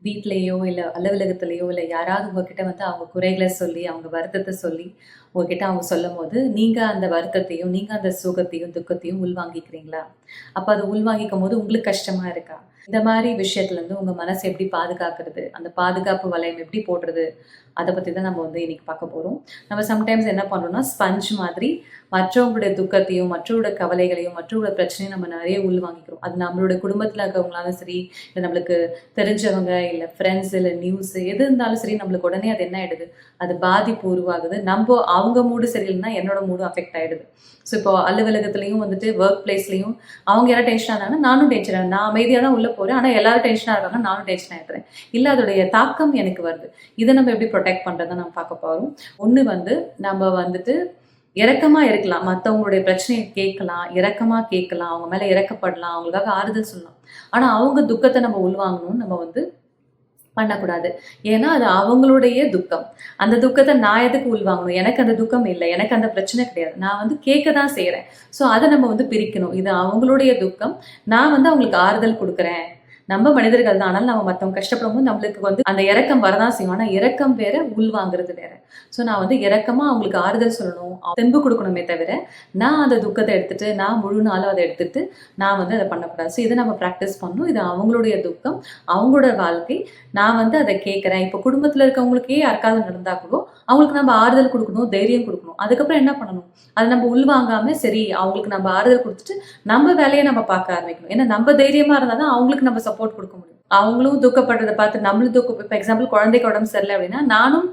வீட்லயோ இல்ல அலுவலகத்திலயோ இல்ல யாராவது உங்ககிட்ட வந்து அவங்க குறைகள சொல்லி, அவங்க வருத்தத்த சொல்லி உங்ககிட்ட அவங்க சொல்லும்போது, நீங்க அந்த வருத்தத்தையும், நீங்க அந்த சோகத்தையும், துக்கத்தையும் உள்வாங்கிக்கிறீங்களா? அப்ப அத உள்வாங்கிக்கும்போது உங்களுக்கு கஷ்டமா இருக்கா? இந்த மாரி விஷயத்துலருந்து உங்க மனச எப்படி பாதுகாக்கிறது? அந்த பாதுகாப்பு வளையம் எப்படி போடுறது? அத பத்தி தான் நம்ம வந்து இன்னைக்கு பார்க்க போறோம். நம்ம சம்டைம்ஸ் என்ன பண்றோம்னா, ஸ்பஞ்ச் மாதிரி மற்றவங்களுடைய துக்கத்தையும், மற்றவங்களோட கவலைகளையும், மற்றவங்களோட பிரச்சனையும் நம்ம நெறைய உள்வாங்கிக்கிறோம். அது நம்மளோட குடும்பத்தில இருக்கவங்களாலும் சரி, இல்ல நம்மளுக்கு தெரிஞ்சவங்க, இல்ல ஃப்ரெண்ட்ஸ், இல்ல நியூஸ் எது இருந்தாலும் சரி, நம்மளுக்கு உடனே அது என்ன ஆயிடுது? அது பாதிப்பு உருவாகுது. அவங்க மூடு சரியில்லன்னா, என்னோட மூடும் அஃபெக்ட் ஆயிடுது. ஸோ, இப்போ அலுவலகத்திலயும் வந்துட்டு, வொர்க் பிளேஸ்லயும் அவங்க யாராவது டென்ஷனா இருந்தாங்கன்னா, நானும் டென்ஷன் ஆகுறேன். நான் அமைதியா தான் உள்ள போறேன். ஆனா எல்லாரும் டென்ஷனா இருக்காங்க. நானும் டென்ஷன் ஆயிடுறேன். இல்ல அதோடைய தாக்கம் எனக்கு வருது. இத நம்ம எப்படி புரொடெக்ட் பண்றதுன்னு நம்ம பார்க்க போறோம். ஒண்ணு வந்து, நம்ம வந்துட்டு இரக்கமா இருக்கலாம். மத்தவங்களுடைய பிரச்சனைய கேட்கலாம். இரக்கமா கேட்கலாம். அவங்க மேல இரக்கப்படலாம். அவங்களுக்காக ஆறுதல் சொல்லலாம். ஆனா அவங்க துக்கத்த நம்ம உள்வாங்கணும்னு நம்ம வந்து பண்ணக்கூடாது. ஏன்னா, அது அவங்களுடைய துக்கம். அந்த துக்கத்த நான் எதுக்கு உள்வாங்கணும்? எனக்கு அந்த துக்கம் இல்ல. எனக்கு அந்த பிரச்சனை கிடையாது. நான் வந்து கேட்க தான் செய்றேன். ஸோ, அத நம்ம வந்து பிரிக்கணும். இது அவங்களுடைய துக்கம். நான் வந்து அவங்களுக்கு ஆறுதல் குடுக்குறேன். நம்ம மனிதர்கள் தான். ஆனாலும் நம்ம மத்தவங்க கஷ்டப்படும்போது நம்மளுக்கு வந்து அந்த இரக்கம் வரதான் செய்யும். ஆனா, இரக்கம் வேற, உள்வாங்குறது வேற. ஸோ, நான் வந்து இரக்கமா அவங்களுக்கு ஆறுதல் சொல்லணும். தெம்பு குடுக்கணுமே தவிர, நான் அந்த துக்கத்த எடுத்துட்டு, நான் முழு நாளும் அத எடுத்துட்டு, நான் வந்து அத பண்ணக்கூடாது. ஸோ, இத நம்ம பிராக்டிஸ் பண்ணணும். இது அவங்களுடைய துக்கம், அவங்களோட வாழ்க்கை. நான் வந்து அத கேட்கிறேன். இப்போ குடும்பத்துல இருக்கவங்களுக்கே யாருக்காவது நடந்தா கூட, அவங்களுக்கு நம்ம ஆறுதல் குடுக்கணும், தைரியம் குடுக்கணும். அதுக்கப்புறம் என்ன பண்ணணும்? அத நம்ம உள்வாங்காம, சரி அவங்களுக்கு நம்ம ஆறுதல் குடுத்துட்டு, நம்ம வேலைய நம்ம பார்க்க ஆரம்பிக்கணும். ஏன்னா நம்ம தைரியமா இருந்தா தான் அவங்களுக்கு நம்ம சப்போர்ட் குடுக்க முடியும். அவங்களும் துக்கப்படுறத பார்த்து நம்மளும் இப்ப எக்ஸாம்பிள் குழந்தைக்கு உடம்பு சரியில்ல அப்படின்னா, நானும்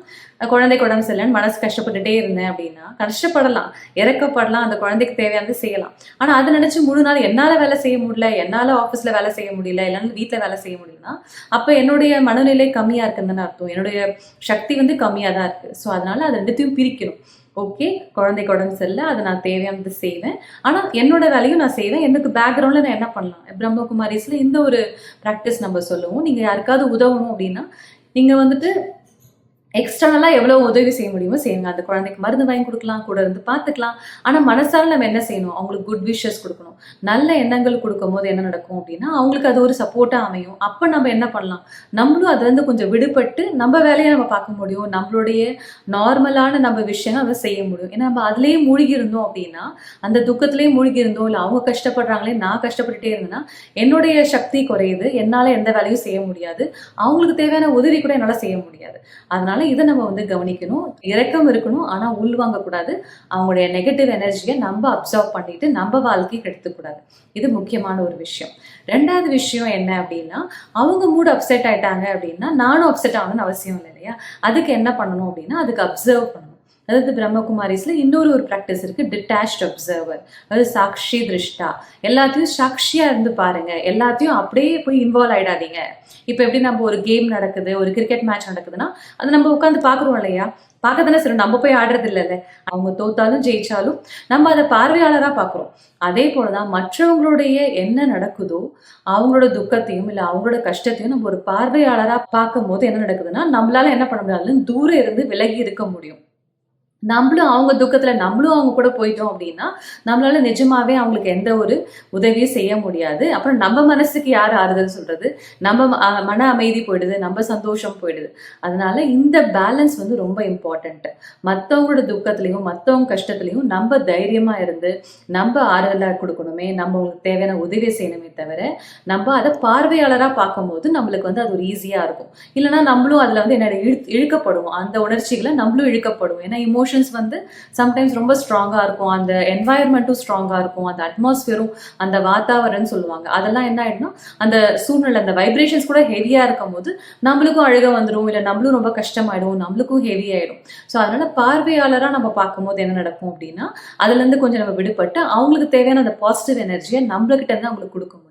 குழந்தைக்கு உடம்பு சரியில்லன்னு மனசு கஷ்டப்பட்டுட்டே இருந்தேன் அப்படின்னா, கஷ்டப்படலாம், இறக்கப்படலாம், அந்த குழந்தைக்கு தேவையானது செய்யலாம். ஆனா அத நினைச்சு முழு நாள் என்னால வேலை செய்ய முடியல, என்னால ஆஃபீஸ்ல வேலை செய்ய முடியல, இல்லன்னா வீட்ல வேலை செய்ய முடியலன்னா, அப்ப என்னுடைய மனநிலை கம்மியா இருக்குன்னு தானே அர்த்தம். என்னுடைய சக்தி வந்து கம்மியா தான் இருக்கு. ஸோ அதனால அது 2த்தையும் பிரிக்கணும். ஓகே, குழந்தைக்கு உடம்பு சரியில்ல, அது நான் தேவையானது செய்வேன். ஆனா என்னோட வேலையும் நான் செய்வேன். எனக்கு பேக்ரவுண்ட்ல நான் என்ன பண்ணலாம்? பிரம்மகுமாரிஸ்ல இந்த ஒரு பிராக்டிஸ் நம்ம சொல்லுவோம். நீங்க யாருக்காவது உதவணும் அப்படின்னா, நீங்க வந்துட்டு எக்ஸ்டர்னலா எவ்வளவு உதவி செய்ய முடியுமோ செய்யுங்க. அந்த குழந்தைக்கு மருந்து வாங்கி குடுக்கலாம், கூட இருந்து பார்த்துக்கலாம். ஆனா மனசால நம்ம என்ன செய்யணும்? அவங்களுக்கு குட் விஷஸ் குடுக்கணும். நல்ல எண்ணங்கள் குடுக்கும்போது என்ன நடக்கும் அப்டின்னா, அவங்களுக்கு அது ஒரு சப்போர்ட்டா அமையும். அப்ப நம்ம என்ன பண்ணலாம்? நம்மளும் அதுலருந்து கொஞ்சம் விடுபட்டு, நம்ம வேலைய நம்ம பார்க்க முடியும். நம்மளுடைய நார்மலான நம்ம விஷயங்கள் நம்ம செய்ய முடியும். ஏன்னா நம்ம அதிலேயே மூழ்கி இருந்தோம் அப்டின்னா, அந்த துக்கத்திலேயே மூழ்கி இருந்தோம், இல்ல அவங்க கஷ்டப்படுறாங்களே நான் கஷ்டப்பட்டுட்டே இருந்தேன்னா, என்னுடைய சக்தி குறையுது. என்னால எந்த வேலையும் செய்ய முடியாது. அவங்களுக்கு தேவையான உதவி கூட என்னால செய்ய முடியாது. அதனால இத நம்ம வந்து கவனிக்கணும். இரக்கம் இருக்கணும். ஆனா உள்வாங்கக்கூடாது. அவங்களுடைய நெகட்டிவ் எனர்ஜிய நம்ம அப்சர்வ் பண்ணிட்டு நம்ம வாழ்க்கைக்கு எடுத்துக்கூடாது. இது முக்கியமான ஒரு விஷயம். 2வது விஷயம் என்ன அப்டின்னா, அவங்க மூட் அப்செட் ஆயிட்டாங்க அப்டின்னா, நானும் அப்செட் ஆகணும்னு அவசியம் இல்ல இல்லையா? அதுக்கு என்ன பண்ணணும் அப்டின்னா, அதுக்கு அப்சர்வ் பண்ணணும். அதாவது பிரம்மகுமாரிஸ்ல இன்னொரு ஒரு பிராக்டிஸ் இருக்கு. Detached observer. அதாவது சாக்ஷி திருஷ்டா. எல்லாத்தையும் சாட்சியா இருந்து பாருங்க. எல்லாத்தையும் அப்படியே போய் இன்வால்வ் ஆயிடாதீங்க. இப்ப எப்படி நம்ம ஒரு கேம் நடக்குது, ஒரு கிரிக்கெட் மேட்ச் நடக்குதுன்னா, அத நம்ம உட்கார்ந்து பார்க்குறோம் இல்லையா? பார்க்க தானே செய்றோம். நம்ம போய் ஆடுறது இல்லல்ல. அவங்க தோத்தாலும், ஜெயிச்சாலும் நம்ம அத பார்வையாளரா பார்க்குறோம். அதே போல தான் மற்றவங்களுடைய என்ன நடக்குதோ, அவங்களோட துக்கத்தையும், இல்ல அவங்களோட கஷ்டத்தையும் நம்ம ஒரு பார்வையாளரா பார்க்கும்போது என்ன நடக்குதுன்னா, நம்மளால என்ன பண்ண முடியாதுன்னு தூரம் இருந்து விலகி இருக்க முடியும். நம்மளும் அவங்க துக்கத்துல நம்மளும் அவங்க கூட போயிட்டோம் அப்படின்னா, நம்மளால நிஜமாவே அவங்களுக்கு எந்த ஒரு உதவியும் செய்ய முடியாது. அப்புறம் நம்ம மனசுக்கு யார் ஆறுதல் சொல்றது? நம்ம மன அமைதி போயிடுது. நம்ம சந்தோஷம் போயிடுது. அதனால இந்த பேலன்ஸ் வந்து ரொம்ப இம்பார்ட்டன்ட். மத்தவங்களோட துக்கத்திலயும், மத்தவங்க கஷ்டத்திலயும் நம்ம தைரியமா இருந்து, நம்ம ஆறுதலா குடுக்கணுமே, நம்ம அவங்களுக்கு தேவையான உதவிய செய்யணுமே தவிர, நம்ம அத பார்வையாளரா பார்க்கும்போது நம்மளுக்கு வந்து அது ஒரு ஈஸியா இருக்கும். இல்லன்னா நம்மளும் அதுல வந்து என்ன இழுக்கப்படுவோம். அந்த உணர்ச்சிகள நம்மளும் இழுக்கப்படுவோம். ஏன்னா எமோஷன்ஸ் வந்து சம்டைம்ஸ் ரொம்ப ஸ்ட்ராங்கா இருக்கும். அந்த என்வாயர்மெண்ட்டும் ஸ்ட்ராங்கா இருக்கும். அந்த அட்மாஸ்பியரும், அந்த வாத்தாவரம்னு சொல்லுவாங்க. அதெல்லாம் என்ன ஆயிடும்னா, அந்த சூழ்நிலை, அந்த வைப்ரேஷன்ஸ் கூட ஹெவியா இருக்கும்போது நம்மளுக்கும் அழுக வந்துரும். இல்ல நம்மளும் ரொம்ப கஷ்டமாயிடும். நம்மளுக்கும் ஹெவி ஆயிடும். ஸோ அதனால பார்வையாளரா நம்ம பார்க்கும்போது என்ன நடக்கும் அப்படின்னா, அதுல இருந்து கொஞ்சம் நம்ம விடுபட்டு அவங்களுக்கு தேவையான அந்த பாசிட்டிவ் எனர்ஜிய நம்மகிட்ட இருந்து அவங்களுக்கு குடுக்க முடியும்.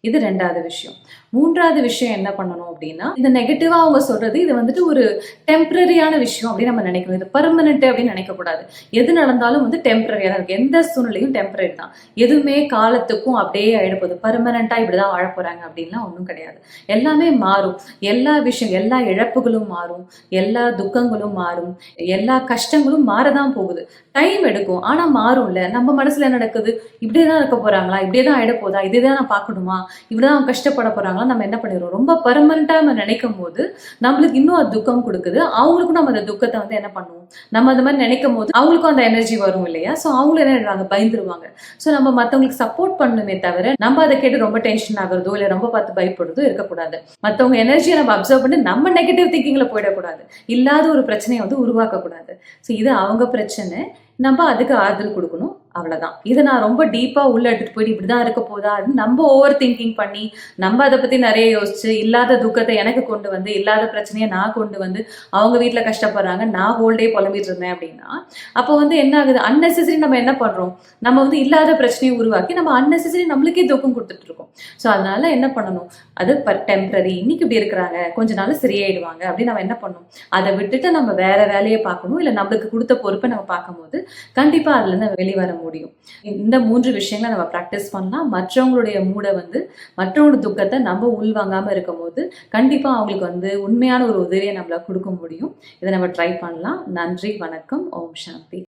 இது 2வது விஷயம். 3வது விஷயம் என்ன பண்ணணும் அப்படின்னா, இந்த நெகட்டிவா அவங்க சொல்றது இது வந்துட்டு ஒரு டெம்பரரியான விஷயம் அப்படின்னு நம்ம நினைக்கணும். இது பெர்மனன்ட் அப்படின்னு நினைக்கக்கூடாது. எது நடந்தாலும் வந்து டெம்பரரியா தான் இருக்கு. எந்த சூழ்நிலையும் டெம்பரரி தான். எதுவுமே காலத்துக்கும் அப்படியே ஆயிடப்போகுது. பெர்மனன்ட்டா இப்படிதான் வாழ போறாங்க அப்படின்லாம் ஒன்றும் கிடையாது. எல்லாமே மாறும். எல்லா விஷயம், எல்லா இழப்புகளும் மாறும். எல்லா துக்கங்களும் மாறும். எல்லா கஷ்டங்களும் மாறதான் போகுது. டைம் எடுக்கும். ஆனா மாறும்ல. நம்ம மனசுல என்ன நடக்குது? இப்படியே தான் இருக்க போறாங்களா? இப்படியே தான் ஆயிட போதா? இதே தான் நான் பார்க்கணுமா? இப்படிதான் அவங்க கஷ்டப்பட போறாங்களா? இதெல்லாம் நம்ம என்ன பண்ணிடுறோம், ரொம்ப பெர்மனெண்ட்டாக நம்ம நினைக்கும் போது நம்மளுக்கு இன்னும் அது துக்கம் கொடுக்குது. அவங்களுக்கும் நம்ம அந்த துக்கத்தை வந்து என்ன பண்ணுவோம், நம்ம அந்த மாதிரி நினைக்கும் போது அவங்களுக்கும் அந்த எனர்ஜி வரும் இல்லையா? ஸோ அவங்களும் என்ன ஆயிடுவாங்க, பயந்துருவாங்க. ஸோ நம்ம மற்றவங்களுக்கு சப்போர்ட் பண்ணணுமே தவிர நம்ம அதை கேட்டு ரொம்ப டென்ஷன் ஆகுறதோ இல்லை ரொம்ப பார்த்து பயப்படுறதோ இருக்கக்கூடாது. மற்றவங்க எனர்ஜியை நம்ம அப்சர்வ் பண்ணி நம்ம நெகட்டிவ் திங்கிங்கில் போயிடக்கூடாது. இல்லாத ஒரு பிரச்சனையை வந்து உருவாக்கக்கூடாது. ஸோ இது அவங்க பிரச்சனை, நம்ம அதுக்கு ஆறுதல் கொடுக்கணும், அவ்வளவுதான். இதை நான் ரொம்ப டீப்பா உள்ள எடுத்துட்டு போயிட்டு இப்படிதான் இருக்க போதா நம்ம ஓவர் திங்கிங் பண்ணி நம்ம அதை பத்தி நிறைய யோசிச்சு இல்லாத துக்கத்தை எனக்கு கொண்டு வந்து இல்லாத பிரச்சனையை நான் கொண்டு வந்து அவங்க வீட்டுல கஷ்டப்படுறாங்க, நான் ஹோல்டே புலம்பிட்டு இருந்தேன் அப்படின்னா அப்போ வந்து என்ன ஆகுது, அன்னெசரி நம்ம என்ன பண்றோம், நம்ம வந்து இல்லாத பிரச்சனையை உருவாக்கி நம்ம அன்னெசரி நம்மளுக்கே துக்கம் கொடுத்துட்டு இருக்கோம். ஸோ அதனால என்ன பண்ணணும், அது டெம்பரரி, இன்னைக்கு இப்படி இருக்கிறாங்க, கொஞ்ச நாள் சரியாயிடுவாங்க அப்படின்னு நம்ம என்ன பண்ணணும், அதை விட்டுட்டு நம்ம வேற வேலையை பார்க்கணும். இல்லை நம்மளுக்கு கொடுத்த பொறுப்பை நம்ம பார்க்கும்போது கண்டிப்பா அதுல இருந்து வெளிவர முடியும். இந்த 3 விஷயங்களை நம்ம ப்ராக்டிஸ் பண்ணலாம். மற்றவங்களுடைய மூடை வந்து மற்றவங்களோட துக்கத்தை நம்ம உள்வாங்காம இருக்கும் போது கண்டிப்பா அவங்களுக்கு வந்து உண்மையான ஒரு உதவியை நம்மளால கொடுக்க முடியும். இதை நம்ம ட்ரை பண்ணலாம். நன்றி, வணக்கம், ஓம் சாந்தி.